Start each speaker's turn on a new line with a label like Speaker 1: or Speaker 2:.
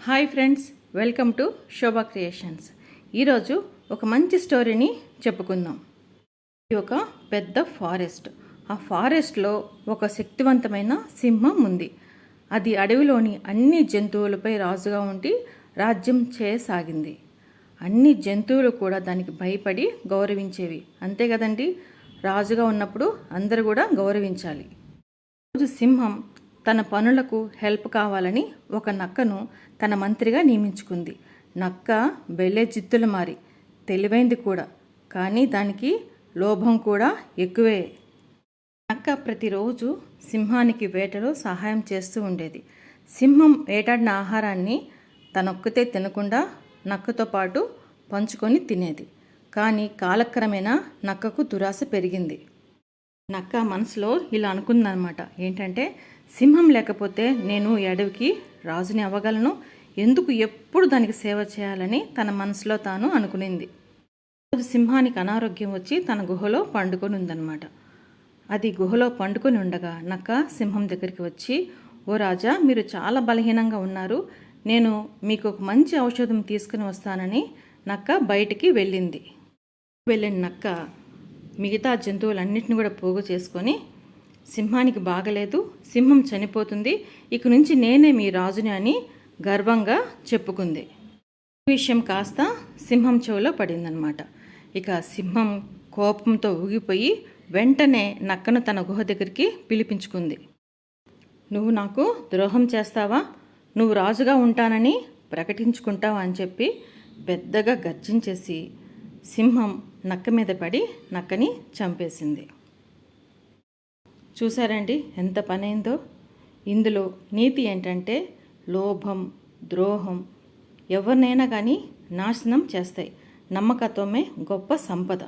Speaker 1: Hi friends, welcome to Shobha creations. ఈరోజు ఒక మంచి స్టోరీని చెప్పుకుందాం. ఇది ఒక పెద్ద ఫారెస్ట్. ఆ ఫారెస్ట్లో ఒక శక్తివంతమైన సింహం ఉంది. అది అడవిలోని అన్ని జంతువులపై రాజుగా ఉండి రాజ్యం చేయసాగింది. అన్ని జంతువులు కూడా దానికి భయపడి గౌరవించేవి. అంతే కదండి, రాజుగా ఉన్నప్పుడు అందరూ కూడా గౌరవించాలి. రోజు సింహం తన పనులకు హెల్ప్ కావాలని ఒక నక్కను తన మంత్రిగా నియమించుకుంది. నక్క బెల్లే జిత్తుల మారి తెలివైంది కూడా, కానీ దానికి లోభం కూడా ఎక్కువే. నక్క ప్రతిరోజు సింహానికి వేటలో సహాయం చేస్తూ ఉండేది. సింహం వేటాడిన ఆహారాన్ని తనొక్కతే తినకుండా నక్కతో పాటు పంచుకొని తినేది. కానీ కాలక్రమేణా నక్కకు దురాశ పెరిగింది. నక్క మనసులో ఇలా అనుకుందనమాట, ఏంటంటే సింహం లేకపోతే నేను ఈ అడవికి రాజుని అవ్వగలను, ఎందుకు ఎప్పుడు దానికి సేవ చేయాలని తన మనసులో తాను అనుకునింది. రోజు సింహానికి అనారోగ్యం వచ్చి తన గుహలో పండుకొని ఉందన్నమాట. అది గుహలో పండుకొని ఉండగా నక్క సింహం దగ్గరికి వచ్చి, ఓ రాజా, మీరు చాలా బలహీనంగా ఉన్నారు, నేను మీకు ఒక మంచి ఔషధం తీసుకుని వస్తానని నక్క బయటికి వెళ్ళిన నక్క మిగతా జంతువులన్నింటినీ కూడా పోగు చేసుకొని, సింహానికి బాగలేదు, సింహం చనిపోతుంది, ఇక నుంచి నేనే మీ రాజుని అని గర్వంగా చెప్పుకుంది. ఈ విషయం కాస్త సింహం చెవిలో పడిందనమాట. ఇక సింహం కోపంతో ఊగిపోయి వెంటనే నక్కను తన గుహ దగ్గరికి పిలిపించుకుంది. నువ్వు నాకు ద్రోహం చేస్తావా, నువ్వు రాజుగా ఉంటానని ప్రకటించుకుంటావా అని చెప్పి పెద్దగా గర్జించేసి సింహం నక్క మీద పడి నక్కని చంపేసింది. చూసారండి ఎంత పనైందో. ఇందులో నీతి ఏంటంటే లోభం, ద్రోహం ఎవరినైనా కానీ నాశనం చేస్తాయి. నమ్మకత్వమే గొప్ప సంపద.